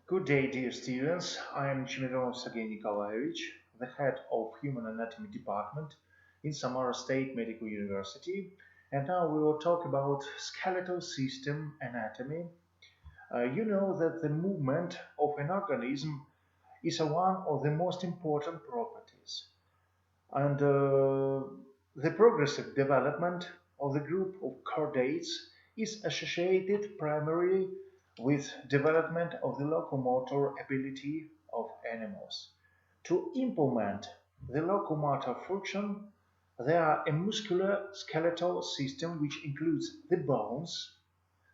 Good day, dear students. I am Chimironov Sergey Nikolaevich, the head of Human Anatomy Department in Samara State Medical University, and now we will talk about skeletal system anatomy. You know that the movement of an organism is one of the most important properties, and the progressive development of the group of chordates is associated primarily with development of the locomotor ability of animals. To implement the locomotor function, there are a muscular skeletal system which includes the bones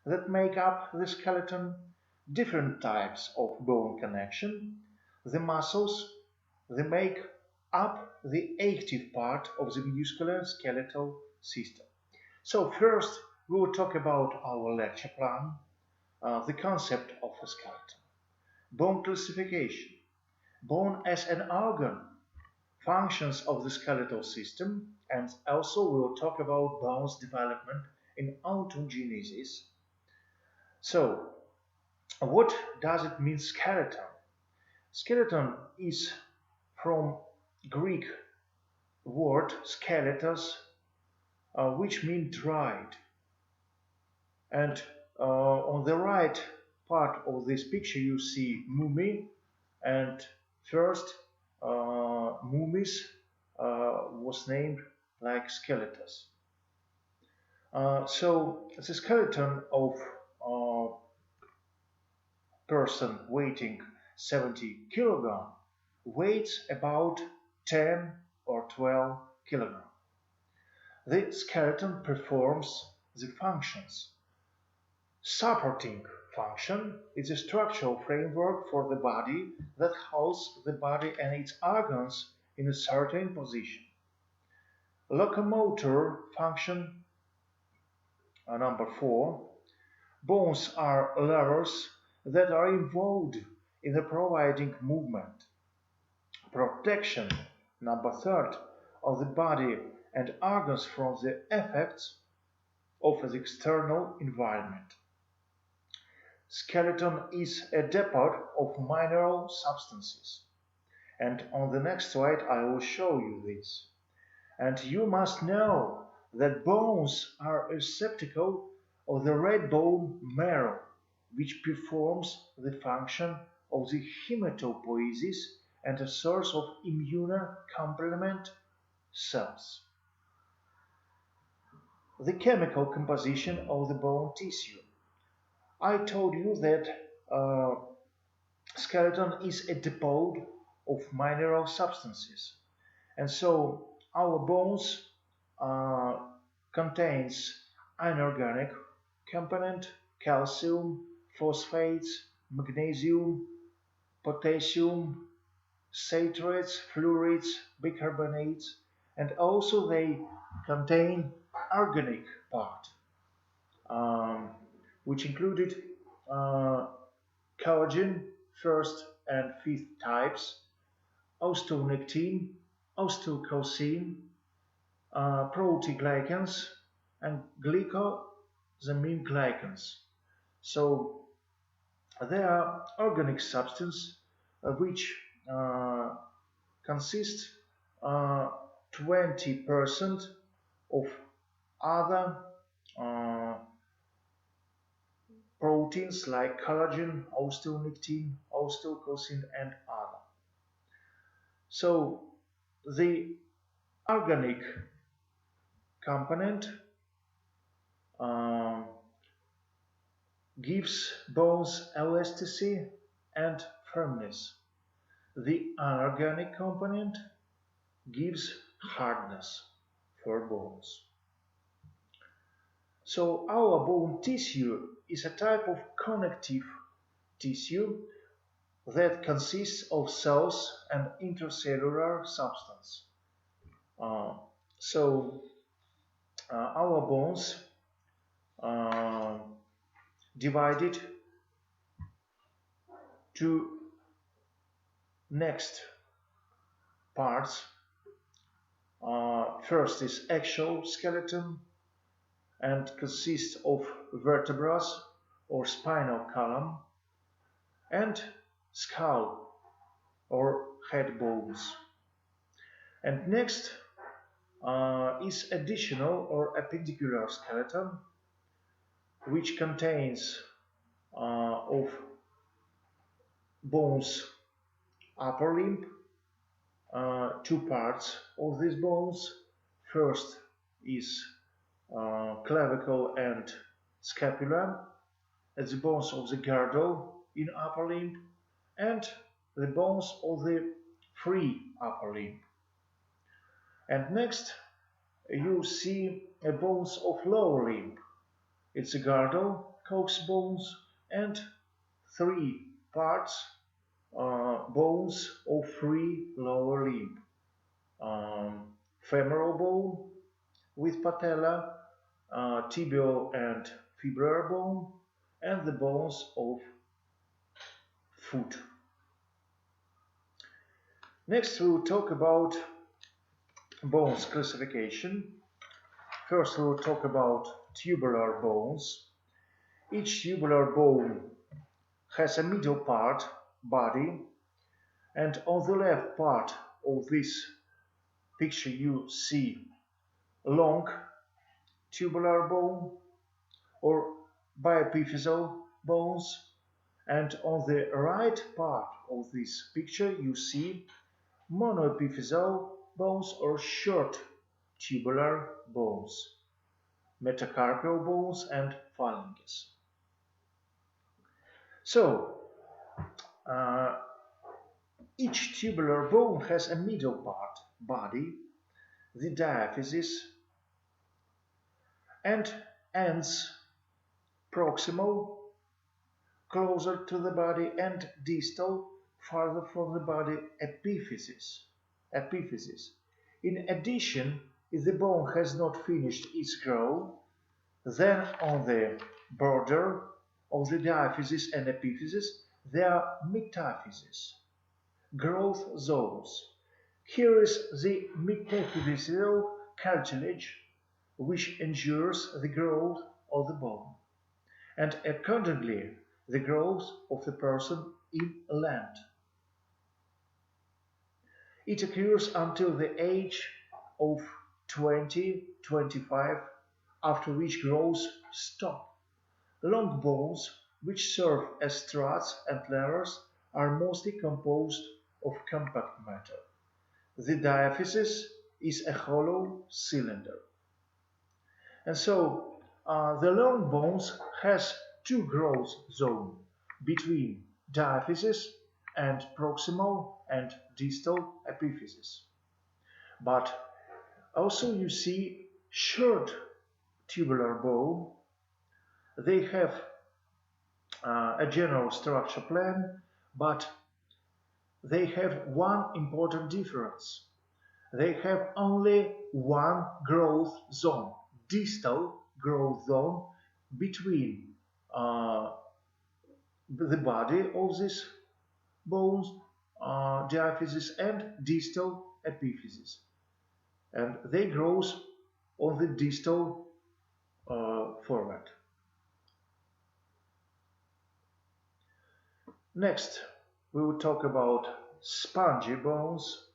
that make up the skeleton, different types of bone connection, the muscles that make up the active part of the muscular skeletal system. So first, we will talk about our lecture plan, the concept of a skeleton, bone classification, bone as an organ, functions of the skeletal system, and also we will talk about bone's development in ontogenesis. So, what does it mean skeleton? Skeleton is from Greek word skeletos, which means dried. And on the right part of this picture, you see mummy, and first mummies was named like skeletos. So the skeleton of a person weighing 70 kilogram weighs about 10 or 12 kilogram. The skeleton performs the functions. Supporting function is a structural framework for the body that holds the body and its organs in a certain position. Locomotor function, number 4. Bones are levers that are involved in the providing movement. Protection, number 3, of the body and organs from the effects of the external environment. Skeleton is a depot of mineral substances. And on the next slide I will show you this. And you must know that bones are a receptacle of the red bone marrow, which performs the function of the hematopoiesis and a source of immunocomplement cells. The chemical composition of the bone tissue. I told you that skeleton is a depot of mineral substances, and so our bones contains inorganic component, calcium, phosphates, magnesium, potassium, citrates, fluorides, bicarbonates, and also they contain organic part, which included collagen, first and fifth types, osteonectin, osteocalcin, proteoglycans, and glycosamine glycans. So they are organic substance which consist 20% of other proteins like collagen, osteonectin, osteocalcin, and other. So the organic component gives bones elasticity and firmness. The inorganic component gives hardness for bones. So our bone tissue is a type of connective tissue that consists of cells and intercellular substance. So our bones divided to next parts. First is axial skeleton and consists of vertebrae or spinal column, and skull or head bones. And next is additional or appendicular skeleton, which contains of bones upper limb, two parts of these bones. First is clavicle and scapula, at the bones of the girdle in upper limb, and the bones of the free upper limb. And next you see bones of lower limb. It's a girdle, cox bones, and three parts bones of free lower limb. Femoral bone with patella, tibial and fibular bone, and the bones of foot. Next we will talk about bones classification. First we will talk about tubular bones. Each tubular bone has a middle part, body, and on the left part of this picture you see long tubular bone or biepiphyseal bones, and on the right part of this picture you see monoepiphyseal bones or short tubular bones, metacarpial bones and phalanges. So, each tubular bone has a middle part, body, the diaphysis, and ends proximal, closer to the body, and distal, farther from the body, epiphysis. In addition, if the bone has not finished its growth, then on the border of the diaphysis and epiphysis there are metaphysis, growth zones. Here is the metaphyseal cartilage which ensures the growth of the bone, and accordingly the growth of the person in length. It occurs until the age of 20-25, after which growth stops. Long bones, which serve as struts and ladders, are mostly composed of compact matter. The diaphysis is a hollow cylinder. And so the long bones has two growth zones between diaphysis and proximal and distal epiphysis. But also you see short tubular bone. They have a general structure plan, but they have one important difference. They have only one growth zone, distal growth zone, between the body of these bones, diaphysis, and distal epiphysis. And they grow on the distal format. Next, we will talk about spongy bones.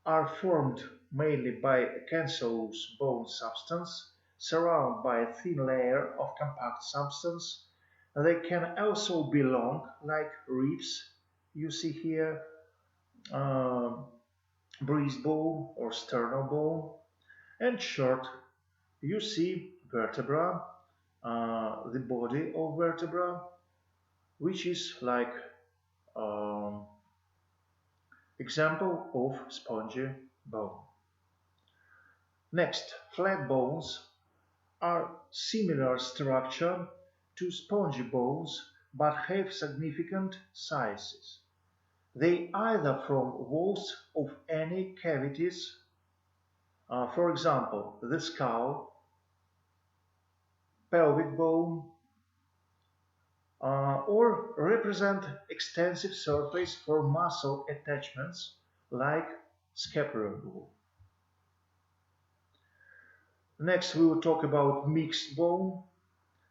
Are formed mainly by a cancellous bone substance surrounded by a thin layer of compact substance. They can also be long, like ribs, you see here, breastbone or sternal bone, and short, you see vertebra, the body of vertebra, which is like example of spongy bone. Next, flat bones are similar structure to spongy bones but have significant sizes. They either from walls of any cavities, for example, the skull, pelvic bone, or represent extensive surface for muscle attachments like scapular bone. Next we will talk about mixed bone,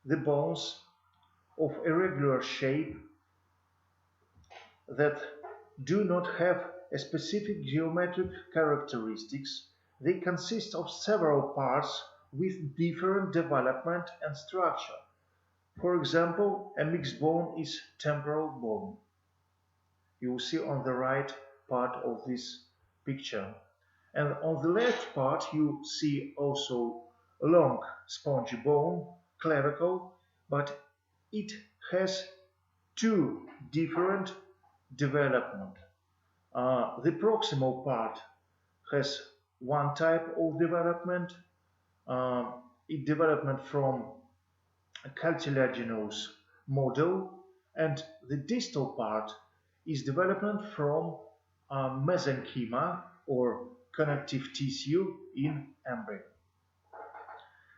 the bones of irregular shape that do not have a specific geometric characteristics. They consist of several parts with different development and structure. For example, a mixed bone is temporal bone. You will see on the right part of this picture. And on the left part you see also a long spongy bone, clavicle, but it has two different development. The proximal part has one type of development. Uh, it development from a cartilaginous model, and the distal part is development from mesenchyma or connective tissue in embryo.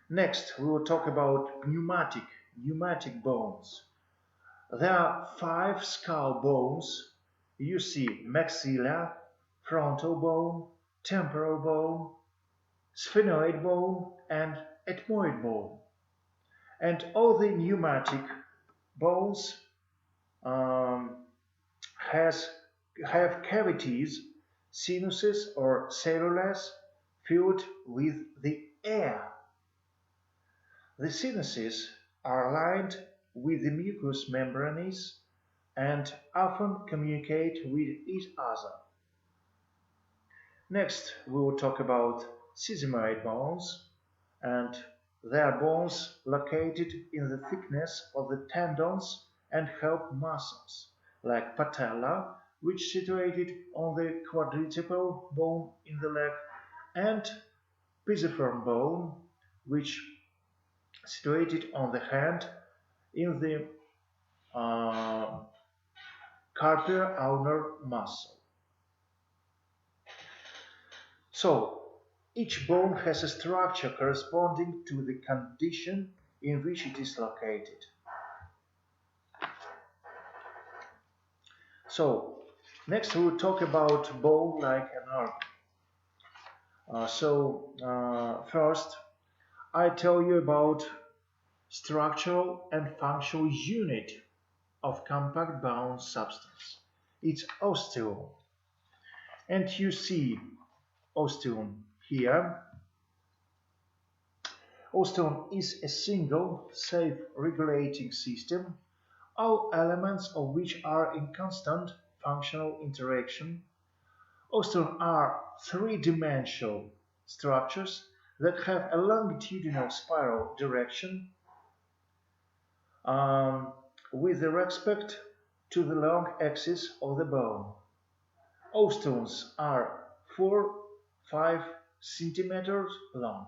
Next, we will talk about pneumatic bones. There are five skull bones. You see maxilla, frontal bone, temporal bone, sphenoid bone, and ethmoid bone. And all the pneumatic bones um, has have cavities, sinuses or cellulars filled with the air. The sinuses are lined with the mucous membranes and often communicate with each other. Next, we will talk about sesamoid bones, and they are bones located in the thickness of the tendons and help muscles, like patella, which is situated on the quadrupedal bone in the leg, and pisiform bone, which is situated on the hand in the uh, carpal ulnar muscle. So, each bone has a structure corresponding to the condition in which it is located. So, next we will talk about bone like an arm. First, I tell you about structural and functional unit of compact bone substance. It's osteum. And you see osteum here. Osteum is a single, self-regulating system, all elements of which are in constant functional interaction. Osteum are three-dimensional structures that have a longitudinal spiral direction um, with respect to the long axis of the bone. Osteums are 4-5 centimeters long.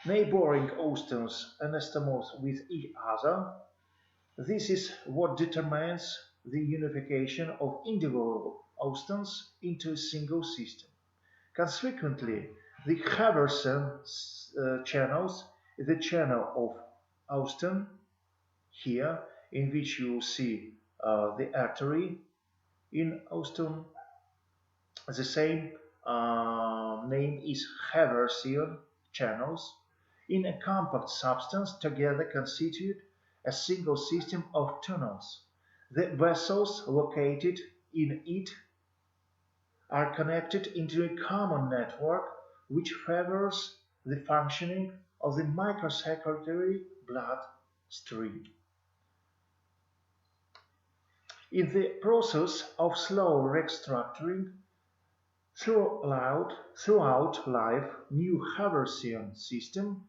Neighboring osteums anastomose with each other. This is what determines the unification of individual osteums into a single system. Consequently, the Haversian channels is the channel of osteum here, in which you see the artery in osteum. The same name is Haversian channels. In a compact substance, together constitute a single system of tunnels. The vessels located in it are connected into a common network which favors the functioning of the microcirculatory blood stream. In the process of slow restructuring throughout life, new Haversian system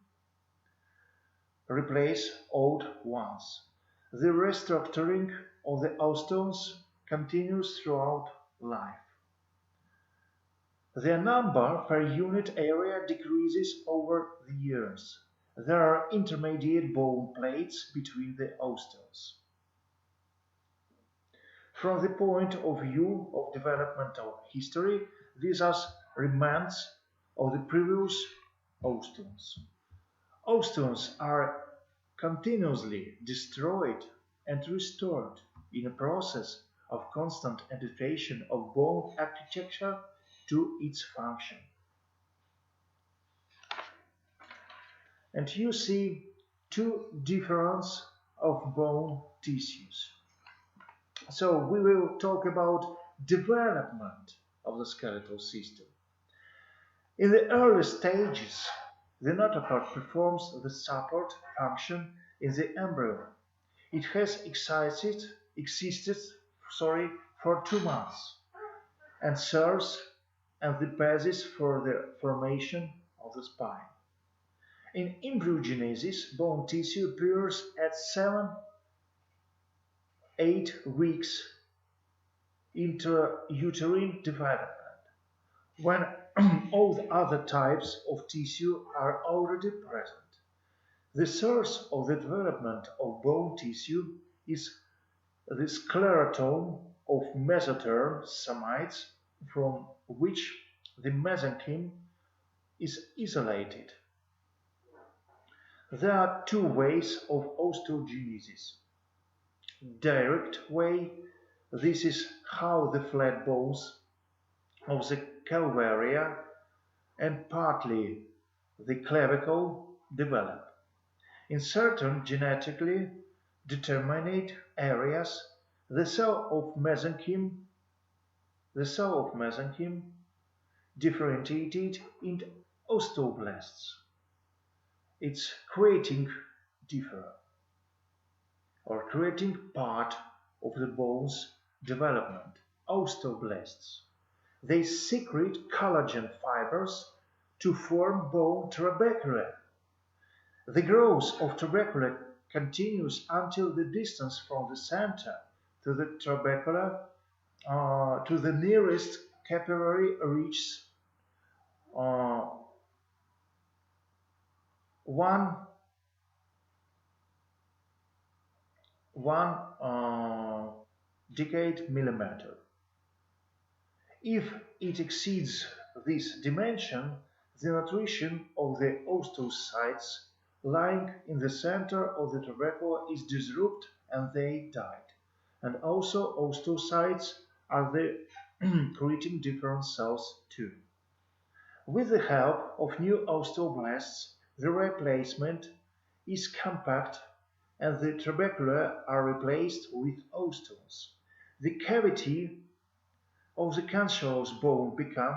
replace old ones. The restructuring of the osteons continues throughout life. Their number per unit area decreases over the years. There are intermediate bone plates between the osteons. From the point of view of developmental history, these are remnants of the previous osteons. Osteons are continuously destroyed and restored in a process of constant adaptation of bone architecture to its function. And you see two differences of bone tissues. So we will talk about development of the skeletal system. In the early stages, the notochord performs the support function in the embryo. It has existed for 2 months and serves as the basis for the formation of the spine. In embryogenesis, bone tissue appears at 7-8 weeks intrauterine development, when all the other types of tissue are already present. The source of the development of bone tissue is the sclerotome of mesotherm somites, from which the mesenchyme is isolated. There are two ways of osteogenesis. Direct way, this is how the flat bones of the calvaria and partly the clavicle develop. In certain genetically determinate areas, the cell of mesenchyme differentiated into osteoblasts. It's differ creating part of the bone's development, osteoblasts. They secrete collagen fibers to form bone trabeculae. The growth of trabeculae continues until the distance from the center to the trabecula to the nearest capillary reaches uh, 1 decade millimeter. If it exceeds this dimension, the nutrition of the osteocytes lying in the center of the trabecula is disrupted and they died. And also osteocytes are the creating different cells too. With the help of new osteoblasts, the replacement is compact and the trabeculae are replaced with osteons. The cavity of the cancellous bone become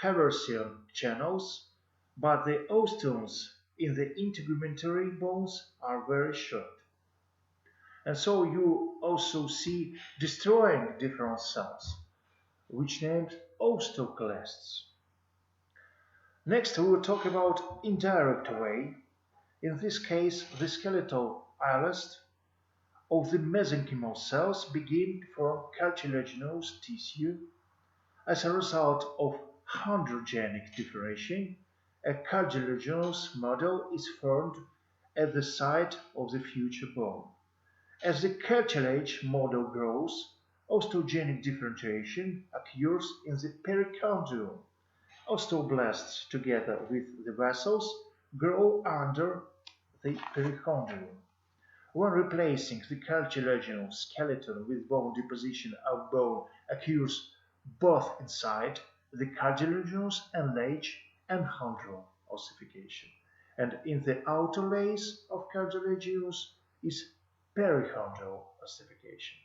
Haversian channels, but the osteons in the integumentary bones are very short. And so you also see destroying different cells, which named osteoclasts. Next, we will talk about indirect way. In this case, the skeletal elast of the mesenchymal cells begin to form cartilaginous tissue. As a result of chondrogenic differentiation, a cartilaginous model is formed at the site of the future bone. As the cartilage model grows, osteogenic differentiation occurs in the perichondrium. Osteoblasts, together with the vessels, grow under the perichondrium. When replacing the cartilaginous skeleton with bone, deposition of bone occurs both inside the cartilaginous enlarge and chondral ossification, and in the outer layers of cartilaginous is perichondral ossification.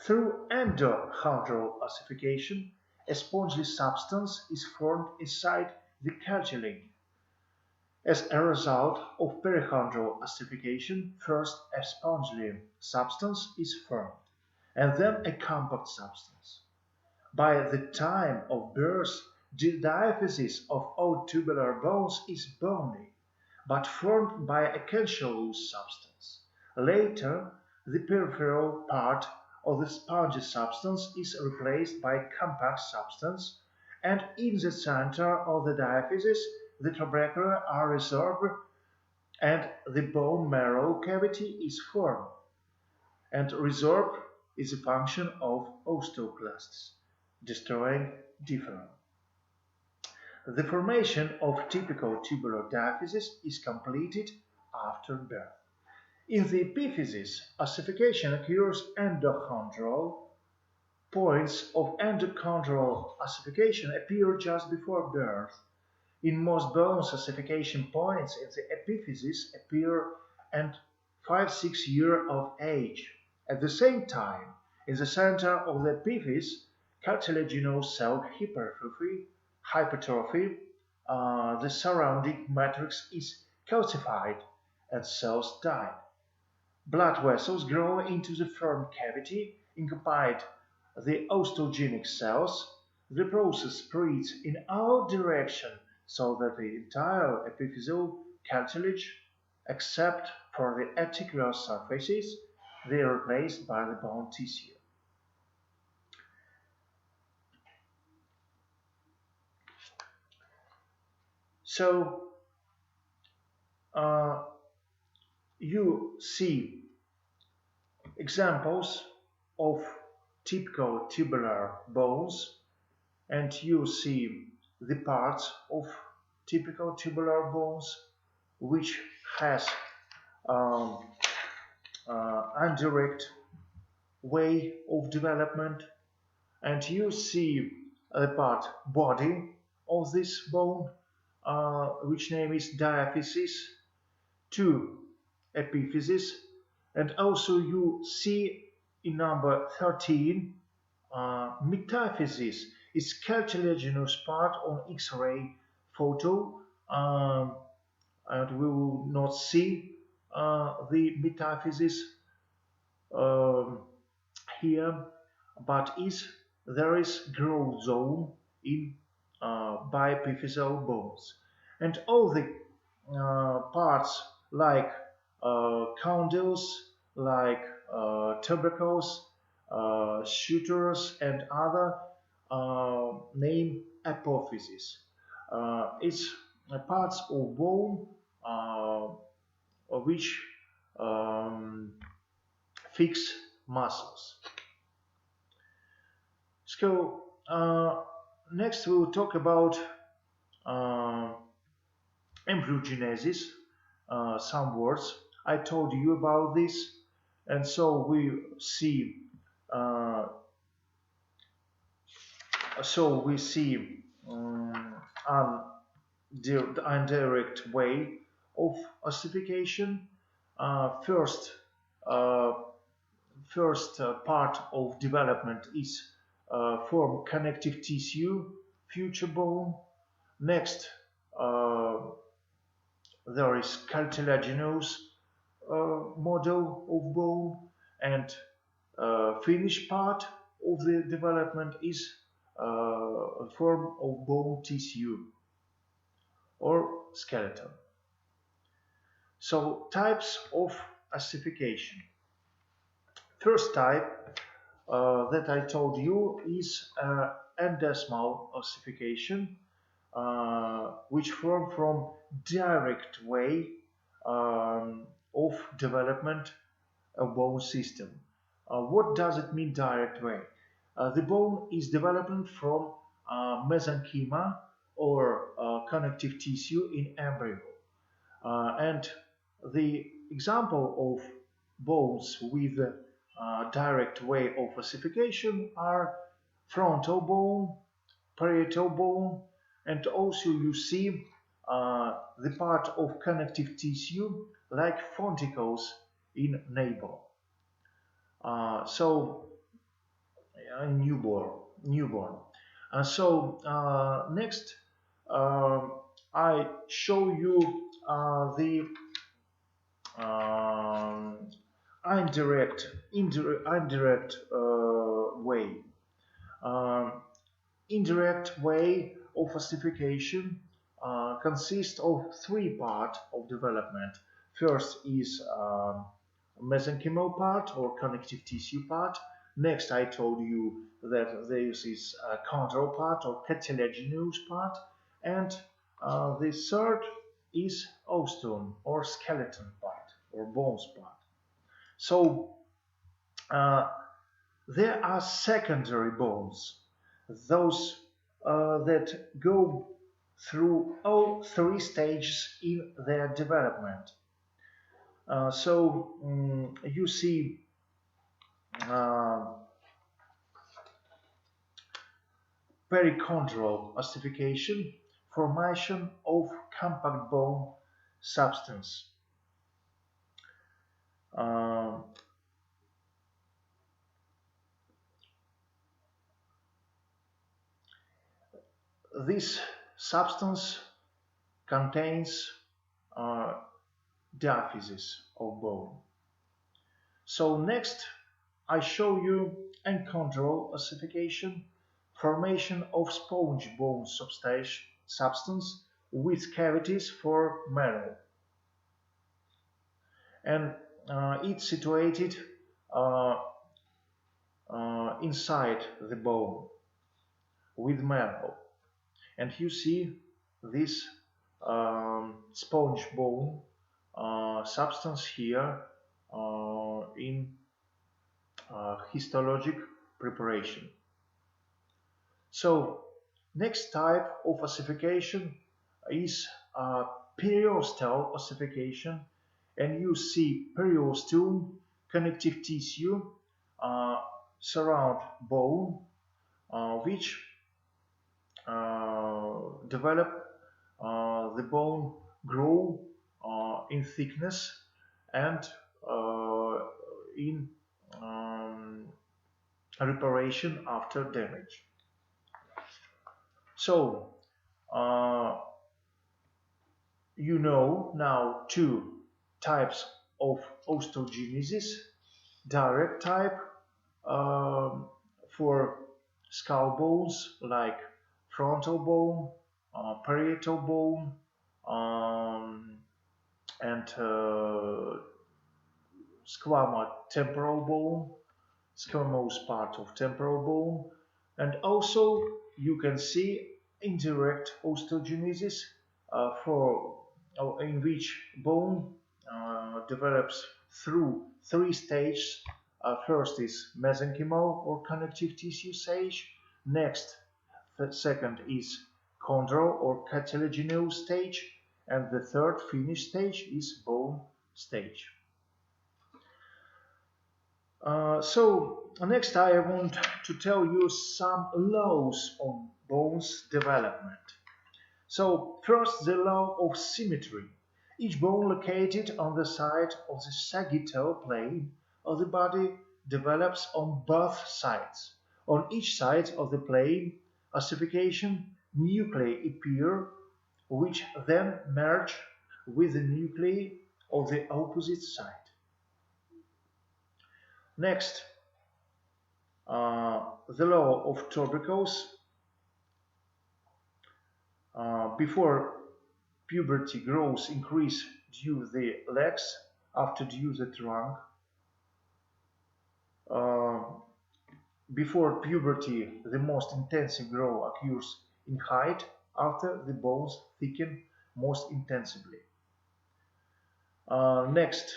Through endochondral ossification, a spongy substance is formed inside the cartilage. As a result of perichondral ossification, first a spongy substance is formed, and then a compact substance. By the time of birth, the diaphysis of all tubular bones is bony, but formed by a cancellous substance. Later, the peripheral part of the spongy substance is replaced by a compact substance, and in the center of the diaphysis, the trabeculae are resorbed and the bone marrow cavity is formed. And resorb is a function of osteoclasts, destroying different. The formation of typical tubular diaphysis is completed after birth. In the epiphysis, ossification occurs endochondral. Points of endochondral ossification appear just before birth. In most bones, ossification points in the epiphysis appear at 5-6 years of age. At the same time, in the center of the epiphyse, cartilaginous cell hypertrophy, the surrounding matrix is calcified and cells die. Blood vessels grow into the firm cavity, incubate the osteogenic cells. The process spreads in all directions so that the entire epiphyseal cartilage, except for the articular surfaces, they are replaced by the bone tissue. So uh, you see examples of typical tubular bones, and you see the parts of typical tubular bones which has um, indirect way of development, and you see the part body of this bone, which name is diaphysis, two epiphysis, and also you see in number 13 metaphysis is cartilaginous part on X-ray photo, and we will not see the metaphysis um, here, but there is growth zone in biepiphyseal bones, and all the parts like condyles, like tubercles, shooters, and other name apophysis. It's parts of bone which um, fix muscles. So next we will talk about uh, embryogenesis. Some words I told you about this, and so we see. Uh, we see an indirect way of ossification. First, uh, part of development is form connective tissue, future bone. Next, uh, there is cartilaginous model of bone, and finished part of the development is a form of bone tissue or skeleton. So types of ossification. First type that I told you is endosmal ossification, which form from direct way of development of bone system. What does it mean direct way? The bone is developing from mesenchyma or connective tissue in embryo. And the example of bones with direct way of ossification are frontal bone, parietal bone, and also you see the part of connective tissue like fonticles in navel. So newborn. Next, I show you the um, indirect way. Um, Indirect way of ossification consists of three parts of development. First is mesenchymal part or connective tissue part. Next, I told you that there is a chondral part or cartilaginous part, and the third is osteon or skeleton part or bones part. So uh, there are secondary bones, those that go through all three stages in their development. You see uh, perichondral ossification, formation of compact bone substance. Uh, This substance contains diaphysis of bone. So next I show you enchondral ossification, formation of sponge bone substance with cavities for marrow, and it's situated uh, inside the bone with marrow. And you see this sponge bone substance here in histologic preparation. So next type of ossification is periostal ossification, and you see periosteum, connective tissue uh, surround bone, which develop the bone grow in thickness and in um, reparation after damage. So uh, you know now two types of osteogenesis: direct type um, for skull bones like frontal bone, parietal bone, um, and squama temporal bone, squamous part of temporal bone, and also you can see indirect osteogenesis for in which bone develops through three stages. First is mesenchymal or connective tissue stage. Next, the second is chondral or cartilaginous stage, and the third finished stage is bone stage. So next I want to tell you some laws on bones development. So first, the law of symmetry. Each bone located on the side of the sagittal plane of the body develops on both sides. On each side of the plane, ossification nuclei appear, which then merge with the nuclei of the opposite side. Next, the law of tubercles. Before puberty, growth increase due the legs, after due the trunk. Uh, Before puberty, the most intensive growth occurs in height, after the bones thicken most intensively. Next,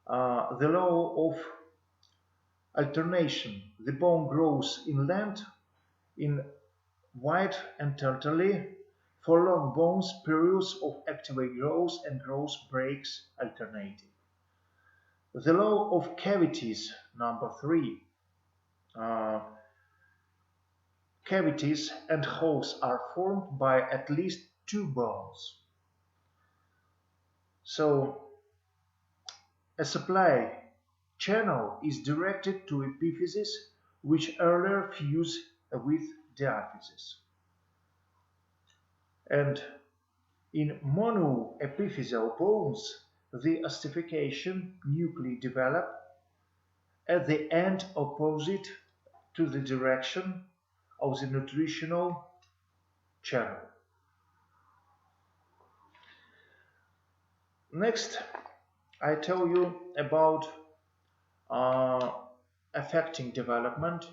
the law of alternation. The bone grows in length, in width and tertially. For long bones, periods of activate growth and growth breaks alternating. The law of cavities, number 3. Uh, Cavities and holes are formed by at least two bones. So a supply channel is directed to epiphyses which earlier fuse with diaphyses. And in monoepiphyseal bones, the ossification nuclei develop at the end opposite to the direction of the nutritional channel. Next, I tell you about uh, affecting development,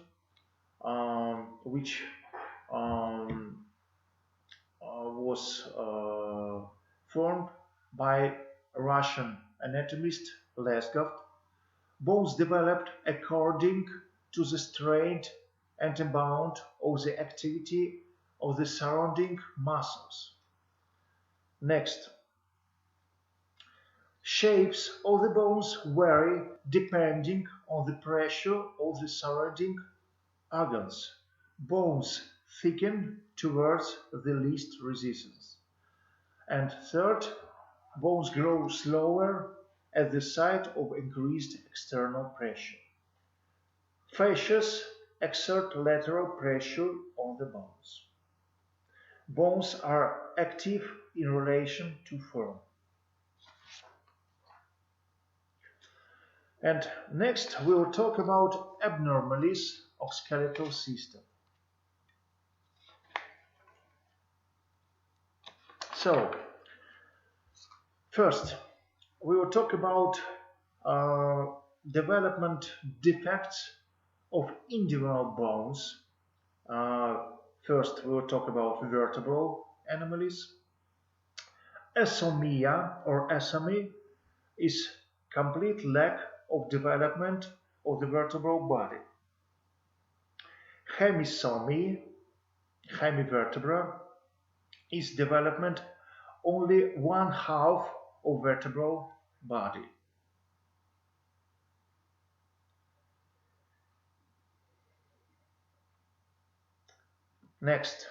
which um, was formed by Russian anatomist Leskov. Bones developed according to the strength and amount of the activity of the surrounding muscles. Next, shapes of the bones vary depending on the pressure of the surrounding organs. Bones thicken towards the least resistance. And third, bones grow slower at the site of increased external pressure. Fascias exert lateral pressure on the bones. Bones are active in relation to form. And next we will talk about abnormalities of skeletal system. So, first we will talk about uh, development defects of individual bones. Uh, First, we will talk about vertebral anomalies. Asomia or asomy is complete lack of development of the vertebral body. Hemisomy, hemivertebra, is development only one half of vertebral body. Next,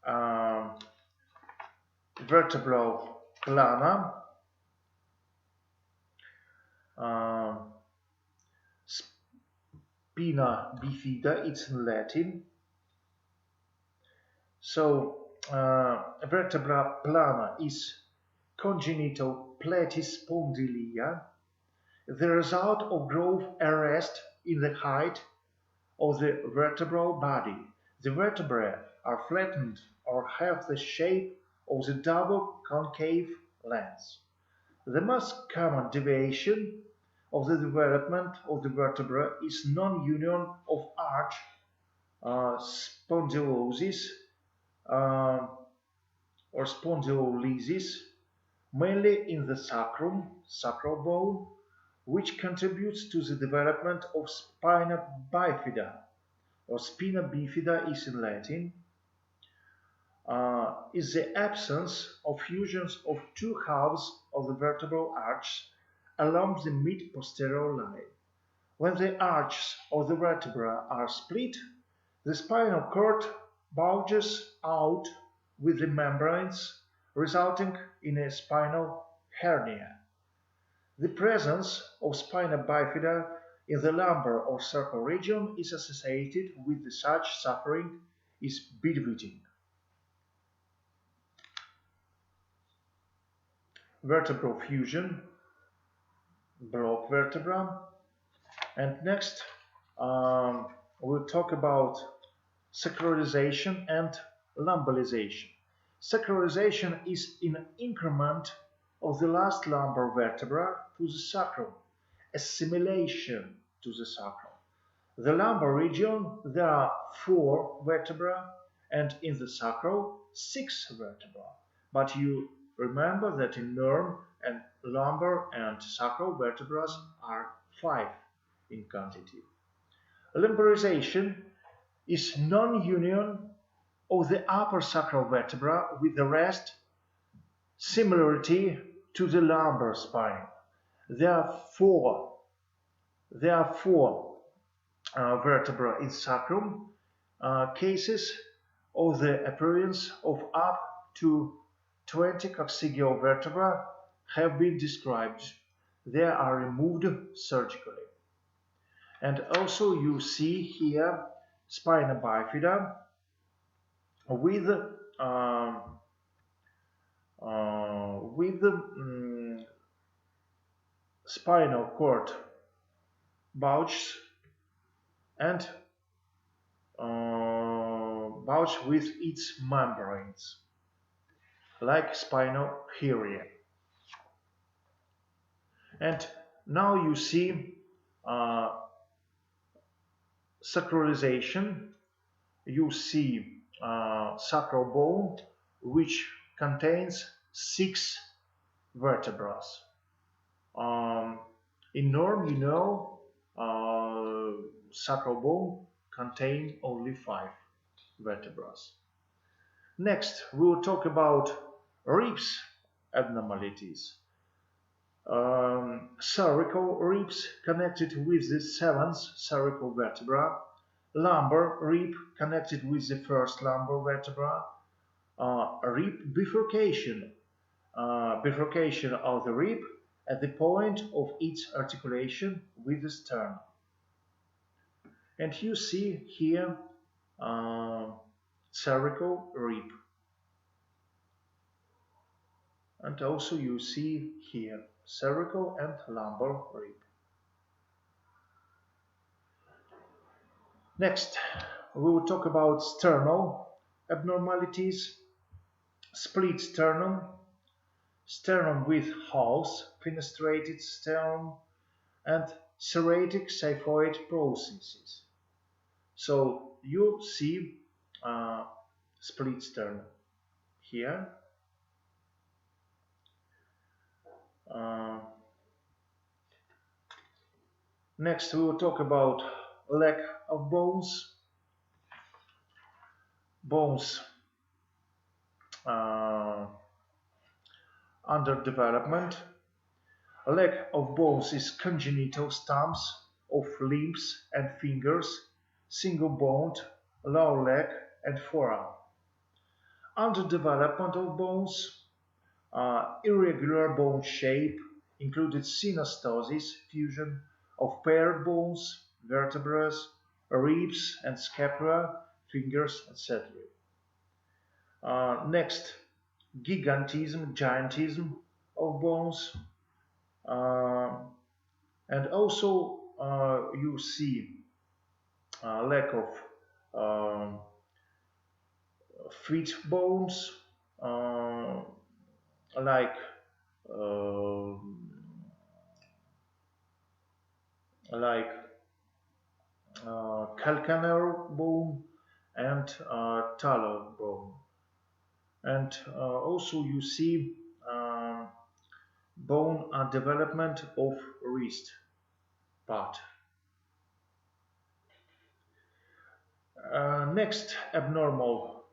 um, vertebral plana, um, spina bifida, it's in Latin. So, vertebra plana is congenital platyspondylia, the result of growth arrest in the height of the vertebral body. The vertebrae are flattened or have the shape of the double concave lens. The most common deviation of the development of the vertebra is non-union of arch spondylosis uh, or spondylolysis, mainly in the sacrum, sacral bone, which contributes to the development of spina bifida, or spina bifida is in Latin, is the absence of fusions of two halves of the vertebral arch along the mid-posterior line. When the arches of the vertebra are split, the spinal cord bulges out with the membranes, resulting in a spinal hernia. The presence of spina bifida in the lumbar or cervical region is associated with such suffering is bedwetting. Vertebral fusion, broke vertebra. And next, we'll talk about sacralization and lumbalization. Sacralization is an increment of the last lumbar vertebra to the sacrum, assimilation to the sacrum. The lumbar region, there are 4 vertebrae, and in the sacral, 6 vertebrae. But you remember that in nerve and lumbar and sacral vertebrae are 5 in quantity. Lumbarization is non-union of the upper sacral vertebra with the rest, similarity to the lumbar spine. Therefore, there are 4 vertebra in sacrum. Cases of the appearance of up to 20 coccygeal vertebrae have been described. They are removed surgically. And also you see here spina bifida with spinal cord bulge and bulge with its membranes, like spinal hernia. And now you see sacralization. You see sacral bone, which contains 6 vertebrae. In norm, you know, sacral bone contain only 5 vertebrae. Next, we will talk about ribs abnormalities. Cervical ribs connected with the 7th cervical vertebra, lumbar rib connected with the 1st lumbar vertebra, rib bifurcation, bifurcation of the rib at the point of its articulation with the sternum. And you see here cervical rib. And also you see here cervical and lumbar rib. Next, we will talk about sternal abnormalities, split sternum, sternum with holes, fenestrated sternum, and serratic xiphoid processes. So you see split sternum here. Uh, Next, we will talk about lack of bones, bones uh, under development. A lack of bones is congenital stumps of limbs and fingers, single boned, lower leg, and forearm. Underdevelopment of bones, irregular bone shape, included synostosis, fusion of paired bones, vertebrae, ribs and scapula, fingers, etc. Next, gigantism, giantism of bones, uh, and also you see lack of um, feet bones, uh, like uh, like calcaneal bone and talar bone, and also you see bone development of wrist part. Next abnormal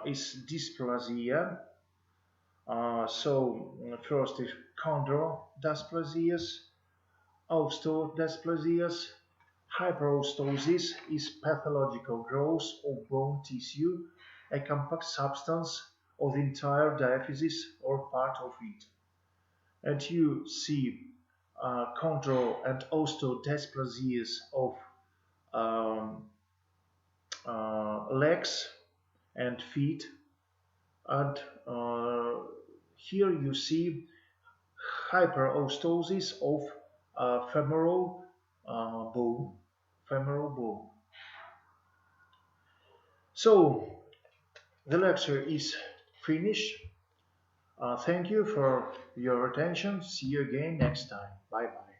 is dysplasia. First is chondrodysplasias, osteodysplasias. Hyperostosis is pathological growth of bone tissue, a compact substance of the entire diaphysis or part of it. And you see chondro and osteodysplasias of um, legs and feet. And here you see hyperostosis of femoral bone. Femoral bone. So the lecture is finished. Thank you for your attention. See you again next time. Bye bye.